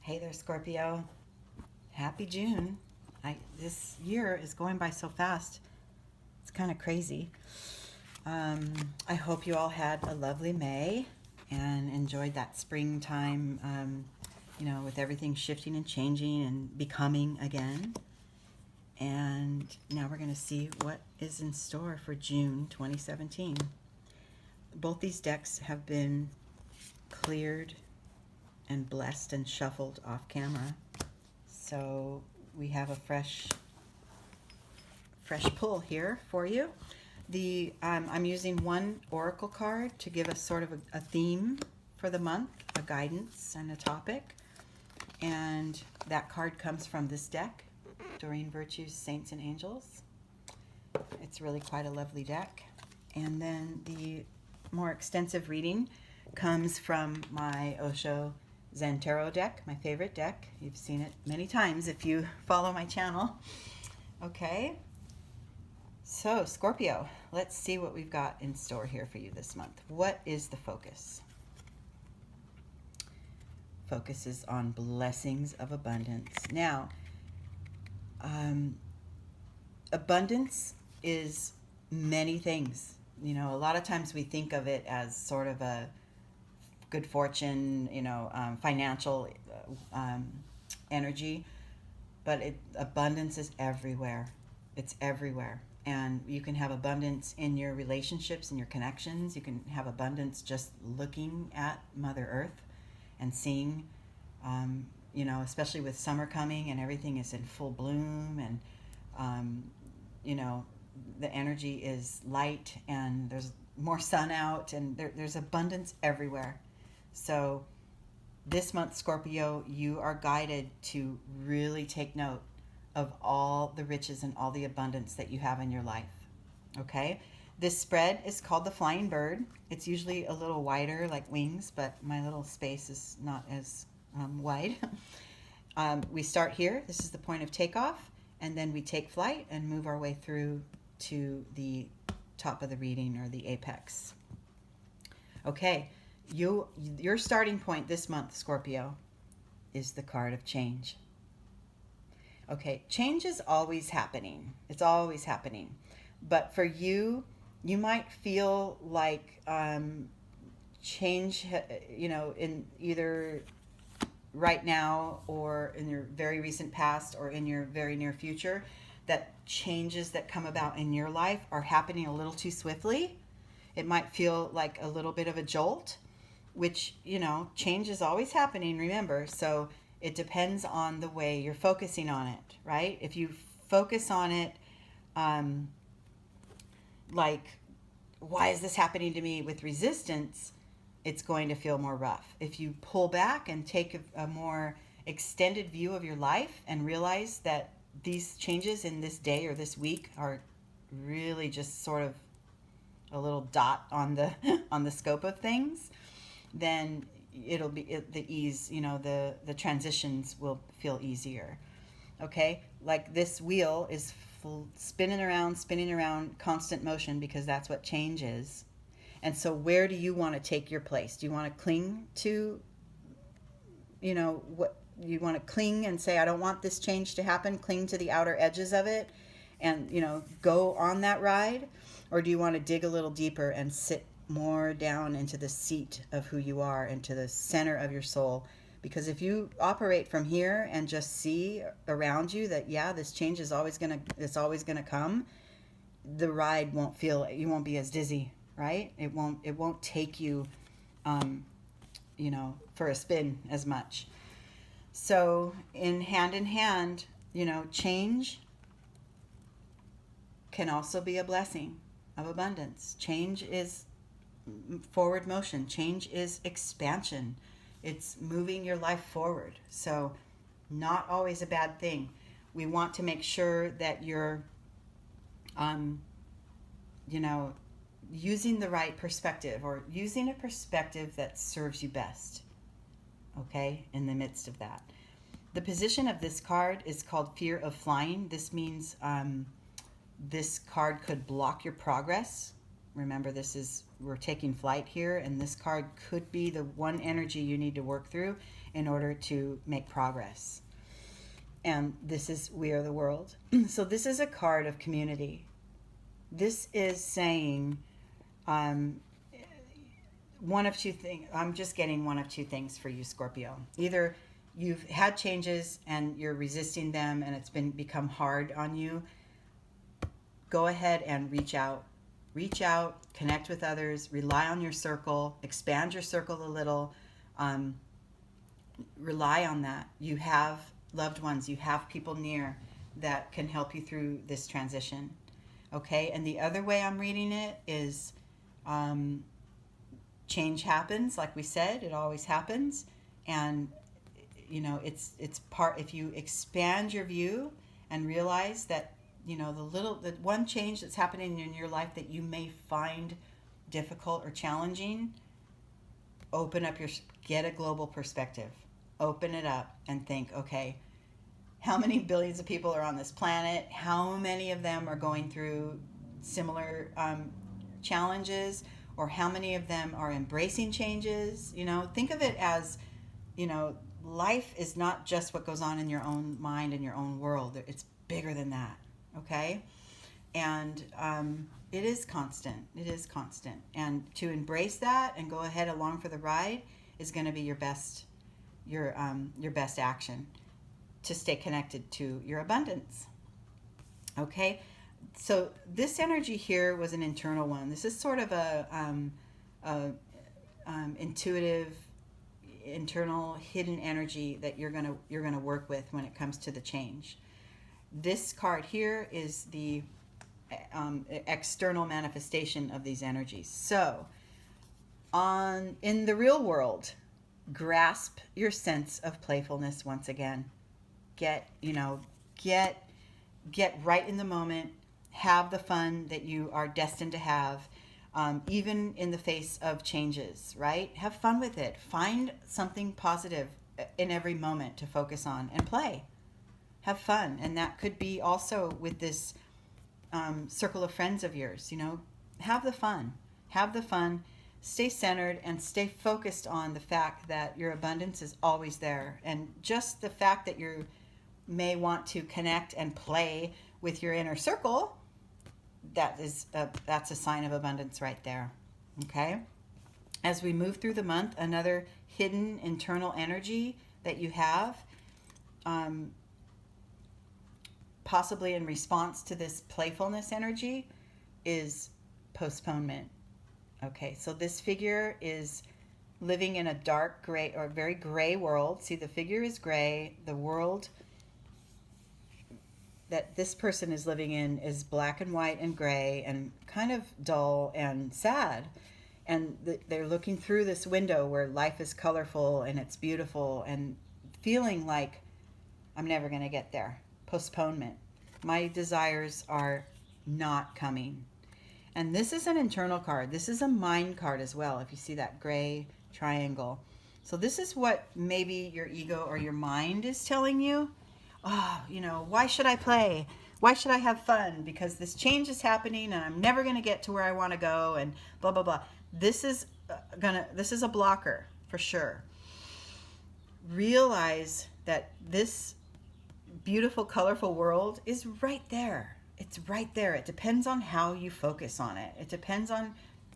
Hey there, Scorpio. Happy June. This year is going by so fast. It's kind of crazy. I hope you all had a lovely May and enjoyed that springtime, with everything shifting and changing and becoming again. And now we're going to see what is in store for June 2017. Both these decks have been cleared and blessed and shuffled off camera. So we have a fresh pull here for you. I'm using one oracle card to give us sort of a theme for the month, a guidance and a topic. And that card comes from this deck, Doreen Virtue's Saints and Angels. It's really quite a lovely deck. And then the more extensive reading comes from my Osho Zen Tarot deck, my favorite deck. You've seen it many times if you follow my channel. Okay, so Scorpio, let's see what we've got in store here for you this month. What is the focus? Focus is on blessings of abundance. Now, abundance is many things. You know, a lot of times we think of it as sort of a good fortune, financial energy, but abundance is everywhere. It's everywhere. And you can have abundance in your relationships and your connections. You can have abundance just looking at Mother Earth and seeing, especially with summer coming and everything is in full bloom and, the energy is light and there's more sun out and there's abundance everywhere. So this month, Scorpio, you are guided to really take note of all the riches and all the abundance that you have in your life. Okay? This spread is called the Flying Bird. It's usually a little wider, like wings, but my little space is not as wide. We start here. This is the point of takeoff, and then we take flight and move our way through to the top of the reading or the apex. Okay, your starting point this month, Scorpio, is the card of change. Okay, change is always happening. It's always happening. But for you, you might feel like change, in either right now or in your very recent past or in your very near future, that changes that come about in your life are happening a little too swiftly. It might feel like a little bit of a jolt, which, change is always happening, remember. So it depends on the way you're focusing on it, right? If you focus on it, like, why is this happening to me with resistance, it's going to feel more rough. If you pull back and take a more extended view of your life and realize that these changes in this day or this week are really just sort of a little dot on the on the scope of things, then it'll be the ease, the transitions will feel easier. Okay, like this wheel is spinning around, constant motion, because that's what change is. And so where do you want to take your place? Do you want to cling to, what you want to cling and say, I don't want this change to happen, cling to the outer edges of it and, go on that ride? Or do you want to dig a little deeper and sit more down into the seat of who you are, into the center of your soul? Because if you operate from here and just see around you that, this change is always gonna come, the ride you won't be as dizzy, right? It won't take you, for a spin as much. So in hand, change can also be a blessing of abundance. Change is forward motion. Change is expansion. It's moving your life forward. So not always a bad thing. We want to make sure that you're, using the right perspective, or using a perspective that serves you best, okay, in the midst of that. The position of this card is called Fear of Flying. This means this card could block your progress Remember, we're taking flight here, and this card could be the one energy you need to work through in order to make progress. And this is We Are the World. So this is a card of community. This is saying one of two things. I'm just getting one of two things for you, Scorpio. Either you've had changes and you're resisting them and it's become hard on you. Go ahead and reach out. Reach out, connect with others, rely on your circle, expand your circle a little. Rely on that. You have loved ones, you have people near that can help you through this transition. Okay, and the other way I'm reading it is change happens, like we said, it always happens. And it's part, if you expand your view and realize that the one change that's happening in your life that you may find difficult or challenging, get a global perspective. Open it up and think, okay, how many billions of people are on this planet? How many of them are going through similar challenges? Or how many of them are embracing changes? Think of it as, life is not just what goes on in your own mind and your own world. It's bigger than that. Okay, and it is constant. And to embrace that and go ahead along for the ride is going to be your best action to stay connected to your abundance. Okay, so this energy here was an internal one. This is sort of a intuitive, internal, hidden energy that you're gonna work with when it comes to the change. This card here is the external manifestation of these energies. So, in the real world, grasp your sense of playfulness once again. Get right in the moment. Have the fun that you are destined to have, even in the face of changes. Right? Have fun with it. Find something positive in every moment to focus on and play. Have fun. And that could be also with this circle of friends of yours. Have the fun. Stay centered and stay focused on the fact that your abundance is always there. And just the fact that you may want to connect and play with your inner circle, that's a sign of abundance right there. Okay? As we move through the month, another hidden internal energy that you have, possibly in response to this playfulness energy, is postponement. Okay, so this figure is living in a dark gray or very gray world. See, the figure is gray. The world that this person is living in is black and white and gray and kind of dull and sad. And they're looking through this window where life is colorful and it's beautiful and feeling like, I'm never going to get there. Postponement. My desires are not coming. And this is an internal card. This is a mind card as well, if you see that gray triangle. So this is what maybe your ego or your mind is telling you. Why should I play? Why should I have fun? Because this change is happening and I'm never going to get to where I want to go and blah, blah, blah. This is a blocker for sure. Realize that this beautiful, colorful world is right there. It's right there. It depends on how you focus on it. It depends on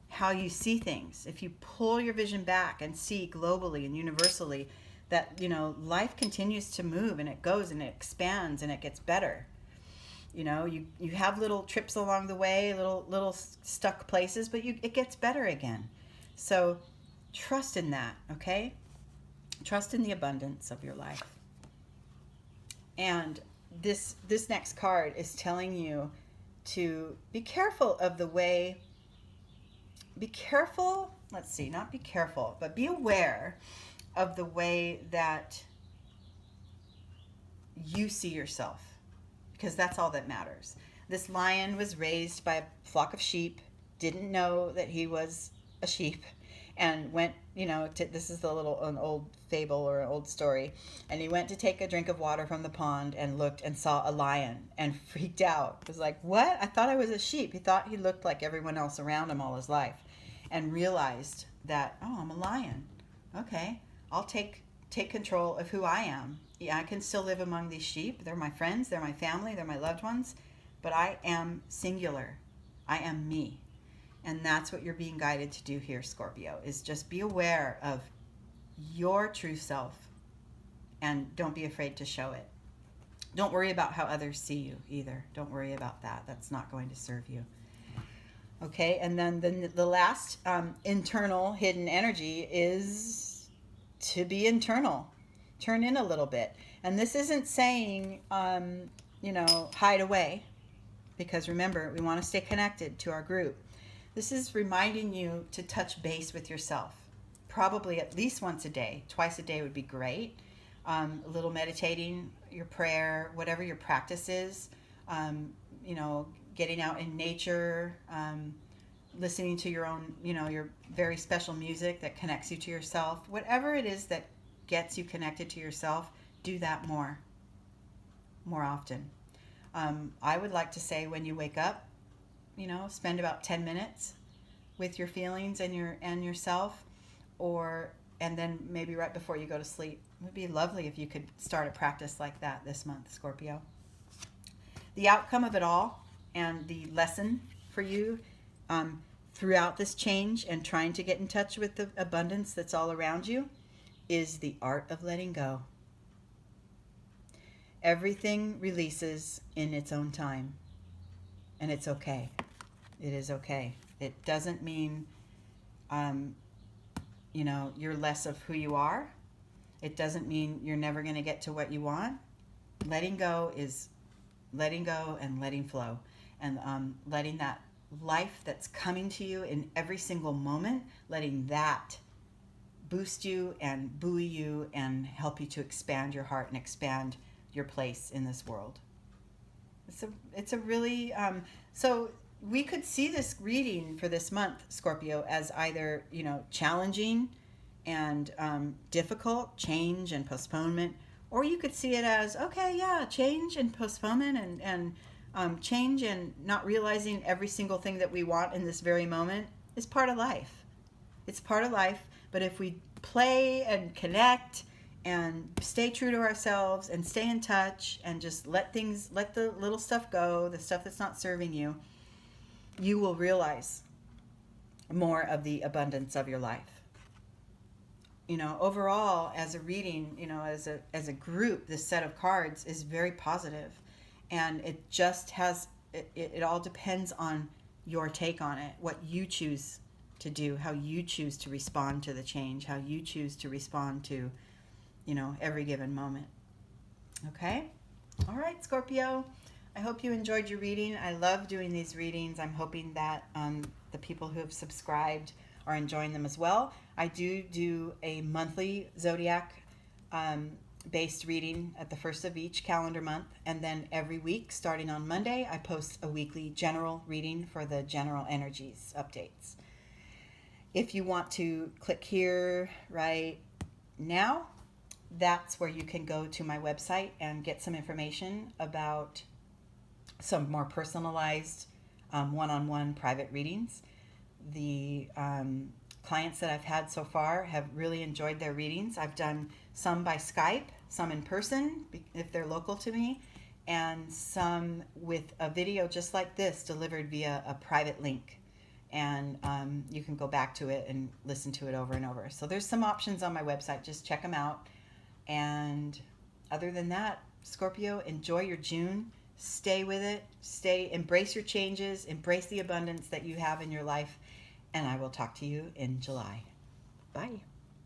how you see things. If you pull your vision back and see globally and universally that, life continues to move and it goes and it expands and it gets better. You have little trips along the way, little stuck places, but it gets better again. So trust in that, okay? Trust in the abundance of your life. And this next card is telling you to be careful of the way, not be careful, but be aware of the way that you see yourself, because that's all that matters. This lion was raised by a flock of sheep, didn't know that he was a sheep, and went, this is an old fable or an old story. And he went to take a drink of water from the pond and looked and saw a lion and freaked out. It was like, what? I thought I was a sheep. He thought he looked like everyone else around him all his life, and realized that, oh, I'm a lion. Okay, I'll take control of who I am. Yeah, I can still live among these sheep. They're my friends, they're my family, they're my loved ones, but I am singular. I am me. And that's what you're being guided to do here, Scorpio, is just be aware of your true self and don't be afraid to show it. Don't worry about how others see you either. Don't worry about that. That's not going to serve you. Okay, and then the last internal hidden energy is to be internal. Turn in a little bit. And this isn't saying, hide away, because remember, we want to stay connected to our group. This is reminding you to touch base with yourself, probably at least once a day. Twice a day would be great. A little meditating, your prayer, whatever your practice is, getting out in nature, listening to your own, your very special music that connects you to yourself. Whatever it is that gets you connected to yourself, do that more often. I would like to say when you wake up, spend about 10 minutes with your feelings and yourself, and then maybe right before you go to sleep. It would be lovely if you could start a practice like that this month, Scorpio. The outcome of it all and the lesson for you throughout this change and trying to get in touch with the abundance that's all around you is the art of letting go. Everything releases in its own time, and it's okay. It is okay. It doesn't mean, you're less of who you are. It doesn't mean you're never going to get to what you want. Letting go is letting go and letting flow, and letting that life that's coming to you in every single moment, letting that boost you and buoy you and help you to expand your heart and expand your place in this world. It's a really so we could see this reading for this month, Scorpio, as either challenging and difficult, change and postponement, or you could see it as change and postponement and change and not realizing every single thing that we want in this very moment is part of life. It's part of life, but if we play and connect and stay true to ourselves and stay in touch and just let the little stuff go, the stuff that's not serving you, you will realize more of the abundance of your life. Overall, as a reading, as a group, this set of cards is very positive, and it just has, it all depends on your take on it, what you choose to do, how you choose to respond to the change, how you choose to respond to, every given moment. Okay? All right, Scorpio. I hope you enjoyed your reading. I love doing these readings. I'm hoping that the people who have subscribed are enjoying them as well. I do a monthly zodiac based reading at the first of each calendar month, and then every week starting on Monday I post a weekly general reading for the general energies updates. If you want to click here right now, that's where you can go to my website and get some information about some more personalized one-on-one private readings. The clients that I've had so far have really enjoyed their readings. I've done some by Skype, some in person if they're local to me, and some with a video just like this delivered via a private link. And you can go back to it and listen to it over and over. So there's some options on my website. Just check them out. And other than that, Scorpio, enjoy your June. Stay with it. Embrace your changes. Embrace the abundance that you have in your life. And I will talk to you in July. Bye.